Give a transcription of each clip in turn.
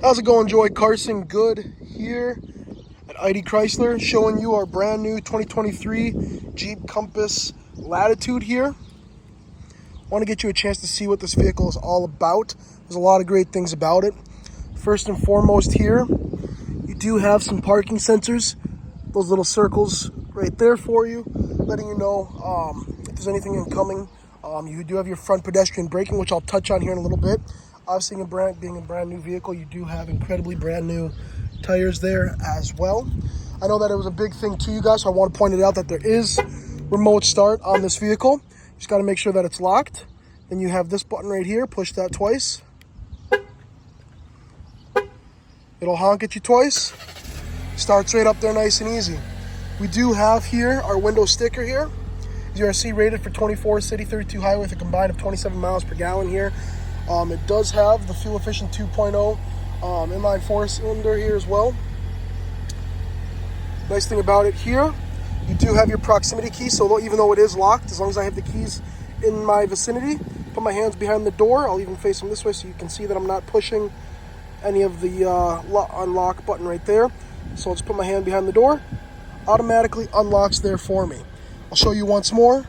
How's it going, Joy? Carson Good here at ID Chrysler, showing you our brand new 2023 Jeep Compass Latitude here. Want to get you a chance to see what this vehicle is all about. There's a lot of great things about it. First and foremost here, you do have some parking sensors, those little circles right there for you, letting you know if there's anything incoming. You do have your front pedestrian braking, which I'll touch on here in a little bit. Obviously, being a brand new vehicle, you do have incredibly brand new tires there as well. I know that it was a big thing to you guys, so I want to point it out that there is remote start on this vehicle. You just got to make sure that it's locked. Then you have this button right here. Push that twice. It'll honk at you twice. Starts right up there nice and easy. We do have here our window sticker here. URC rated for 24 city, 32 highway with a combined of 27 miles per gallon here. It does have the fuel efficient 2.0 inline four cylinder here as well. Nice thing about it here, you do have your proximity key, so even though it is locked, as long as I have the keys in my vicinity, put my hands behind the door. I'll even face them this way so you can see that I'm not pushing any of the unlock button right there. So I'll just put my hand behind the door, automatically unlocks there for me. I'll show you once more.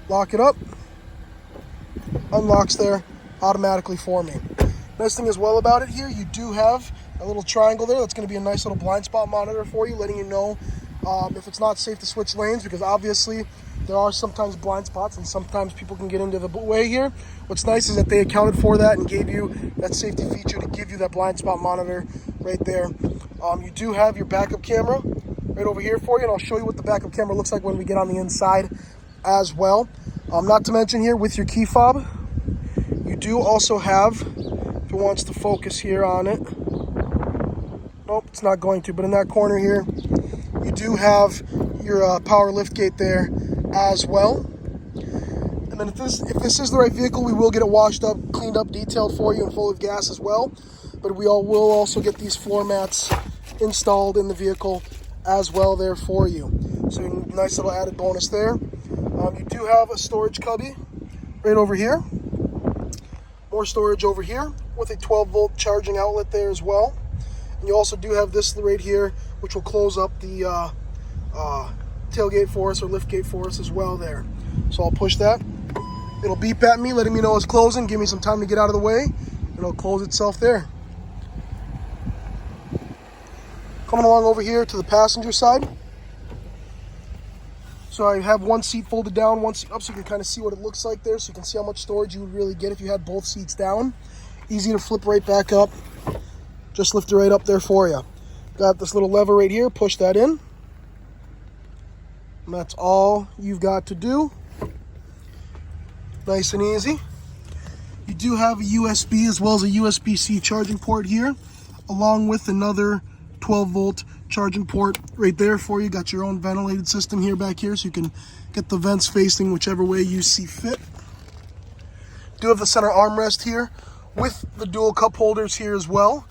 Lock it up, unlocks there automatically for me. Nice thing as well about it here, you do have a little triangle there. That's going to be a nice little blind spot monitor for you, letting you know if it's not safe to switch lanes, because obviously there are sometimes blind spots and sometimes people can get into the way here. What's nice is that they accounted for that and gave you that safety feature to give you that blind spot monitor right there. You do have your backup camera right over here for you, and I'll show you what the backup camera looks like when we get on the inside as well. Not to mention here, with your key fob, you do also have, if it wants to focus here on it, nope, it's not going to, but in that corner here, you do have your power lift gate there as well. And then if this is the right vehicle, we will get it washed up, cleaned up, detailed for you, and full of gas as well. But we will also get these floor mats installed in the vehicle as well there for you. So nice little added bonus there. You do have a storage cubby right over here. More storage over here with a 12-volt charging outlet there as well. And you also do have this right here, which will close up the tailgate for us, or lift gate for us as well there. So I'll push that. It'll beep at me, letting me know it's closing. Give me some time to get out of the way, and it'll close itself there. Coming along over here to the passenger side. So I have one seat folded down, one seat up, so you can kind of see what it looks like there, so you can see how much storage you would really get if you had both seats down. Easy to flip right back up. Just lift it right up there for you. Got this little lever right here, push that in. And that's all you've got to do. Nice and easy. You do have a USB as well as a USB-C charging port here, along with another 12-volt charging port right there for you. Got your own ventilated system here back here, so you can get the vents facing whichever way you see fit. Do have the center armrest here with the dual cup holders here as well,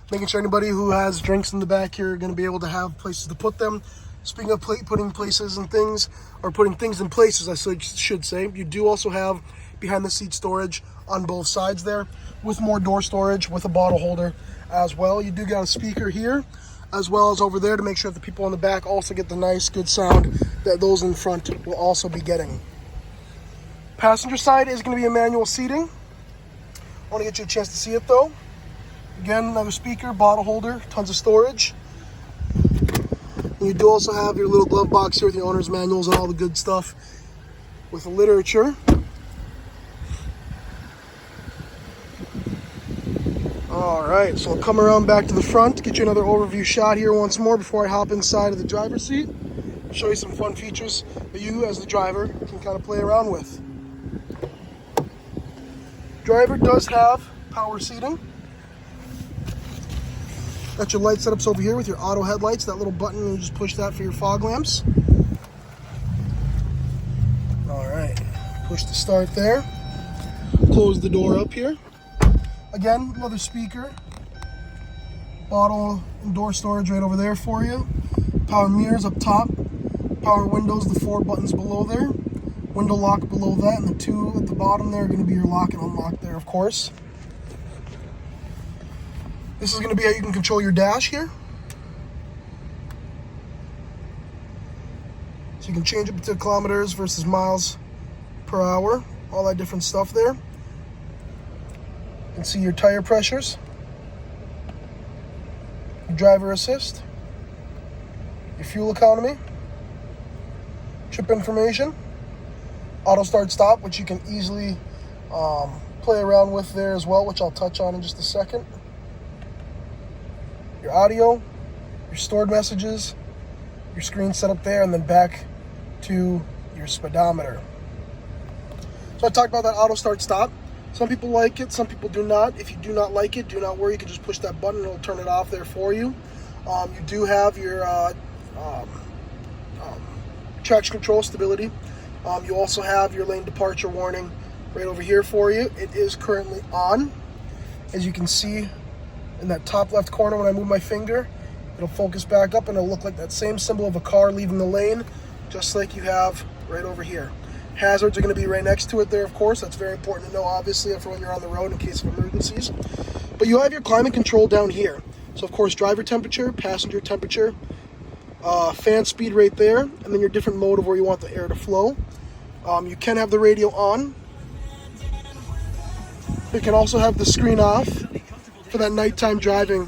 making sure anybody who has drinks in the back here are going to be able to have places to put them. Speaking of putting places and things, or putting things in places, I should say, you do also have behind the seat storage on both sides there, with more door storage with a bottle holder as well. You do got a speaker here as well as over there to make sure that the people in the back also get the nice good sound that those in front will also be getting. Passenger side is going to be a manual seating. I want to get you a chance to see it though. Again, another speaker, bottle holder, tons of storage. And you do also have your little glove box here with your owner's manuals and all the good stuff with the literature. All right, so I'll come around back to the front, get you another overview shot here once more before I hop inside of the driver's seat. Show you some fun features that you as the driver can kind of play around with. Driver does have power seating. Got your light setups over here with your auto headlights, that little button, and you just push that for your fog lamps. All right, push the start there. Close the door up here. Again, another speaker, bottle and door storage right over there for you. Power mirrors up top, power windows, the 4 buttons below there. Window lock below that, and the 2 at the bottom there are going to be your lock and unlock there, of course. This is going to be how you can control your dash here. So you can change it to kilometers versus miles per hour, all that different stuff there. You can see your tire pressures, your driver assist, your fuel economy, trip information, auto start stop, which you can easily play around with there as well, which I'll touch on in just a second. Your audio, your stored messages, your screen set up there, and then back to your speedometer. So I talked about that auto start stop. Some people like it, some people do not. If you do not like it, do not worry. You can just push that button and it'll turn it off there for you. You do have your traction control stability. You also have your lane departure warning right over here for you. It is currently on. As you can see in that top left corner, when I move my finger, it'll focus back up and it'll look like that same symbol of a car leaving the lane, just like you have right over here. Hazards are going to be right next to it there, of course. That's very important to know, obviously, for when you're on the road in case of emergencies. But you have your climate control down here. So, of course, driver temperature, passenger temperature, fan speed right there, and then your different mode of where you want the air to flow. You can have the radio on. You can also have the screen off for that nighttime driving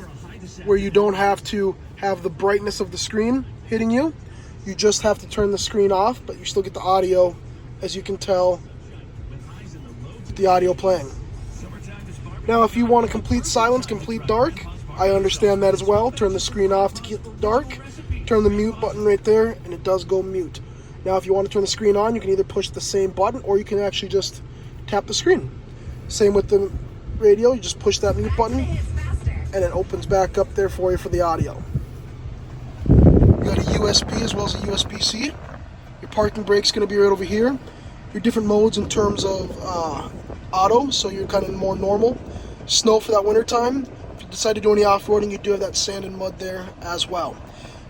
where you don't have to have the brightness of the screen hitting you. You just have to turn the screen off, but you still get the audio, as you can tell, with the audio playing. Now, if you want a complete silence, complete dark, I understand that as well. Turn the screen off to keep it dark. Turn the mute button right there, and it does go mute. Now, if you want to turn the screen on, you can either push the same button, or you can actually just tap the screen. Same with the radio, you just push that mute button, and it opens back up there for you for the audio. You got a USB as well as a USB-C. Your parking brake's going to be right over here. Your different modes in terms of auto, so you're kind of more normal. Snow for that winter time. If you decide to do any off-roading, you do have that sand and mud there as well.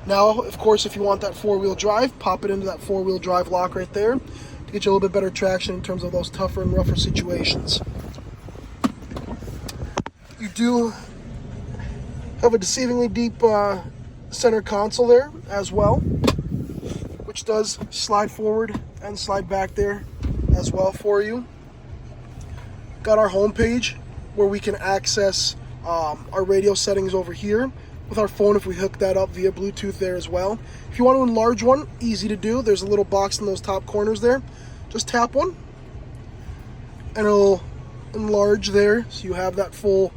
Now, of course, if you want that four-wheel drive, pop it into that four-wheel drive lock right there to get you a little bit better traction in terms of those tougher and rougher situations. You do have a deceivingly deep center console there as well, which does slide forward and slide back there as well for you. Got our home page where we can access our radio settings over here with our phone if we hook that up via Bluetooth there as well. If you want to enlarge one, easy to do. There's a little box in those top corners there. Just tap one and it'll enlarge there, so you have that full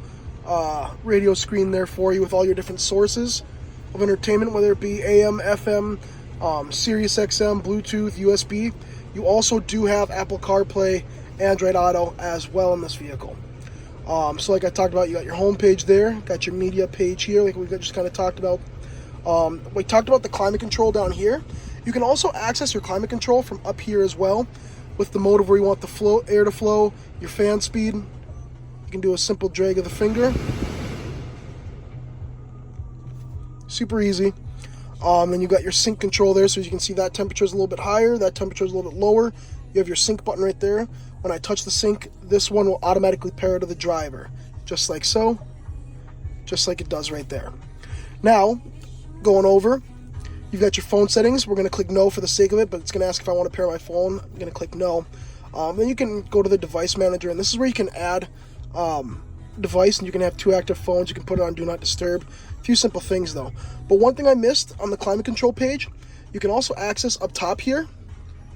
radio screen there for you with all your different sources of entertainment, whether it be AM, FM, Sirius XM, Bluetooth, USB. You also do have Apple CarPlay, Android Auto as well in this vehicle. So like I talked about, you got your home page there, got your media page here, like we just kind of talked about. We talked about the climate control down here. You can also access your climate control from up here as well with the mode of where you want the air to flow, your fan speed. You can do a simple drag of the finger. Super easy. Then you got your sync control there, so as you can see that temperature is a little bit higher, that temperature is a little bit lower. You have your sync button right there. When I touch the sync, this one will automatically pair to the driver, just like so, just like it does right there. Now, going over, you've got your phone settings. We're going to click no for the sake of it, but it's going to ask if I want to pair my phone. I'm going to click no. Then you can go to the device manager, and this is where you can add device, and you can have 2 active phones. You can put it on do not disturb. A few simple things though. But one thing I missed on the climate control page, you can also access up top here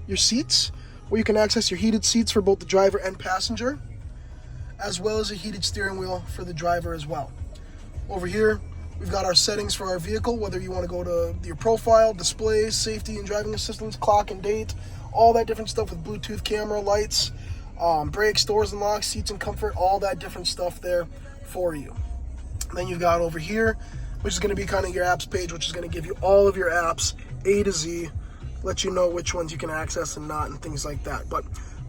your seats, where you can access your heated seats for both the driver and passenger, as well as a heated steering wheel for the driver as well. Over here we've got our settings for our vehicle, whether you want to go to your profile, displays, safety and driving assistance, clock and date, all that different stuff with Bluetooth camera, lights, brakes, doors and locks, seats and comfort, all that different stuff there for you. And then you've got over here, which is going to be kind of your apps page, which is going to give you all of your apps A to Z, let you know which ones you can access and not, and things like that. But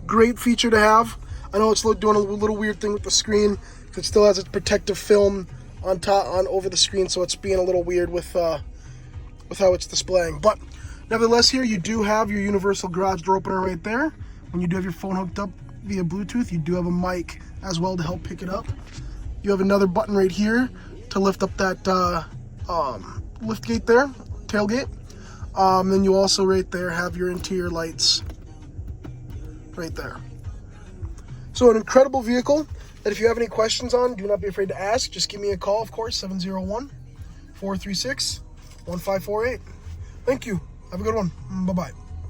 great feature to have. I know it's doing a little weird thing with the screen, because it still has its protective film on top, over the screen, so it's being a little weird with how it's displaying. But nevertheless, here you do have your universal garage door opener right there. When you do have your phone hooked up via Bluetooth, you do have a mic as well to help pick it up. You have another button right here to lift up that lift gate there, tailgate. Then you also right there have your interior lights right there. So an incredible vehicle that if you have any questions on, do not be afraid to ask. Just give me a call, of course, 701-436-1548. Thank you. Have a good one. Bye-bye.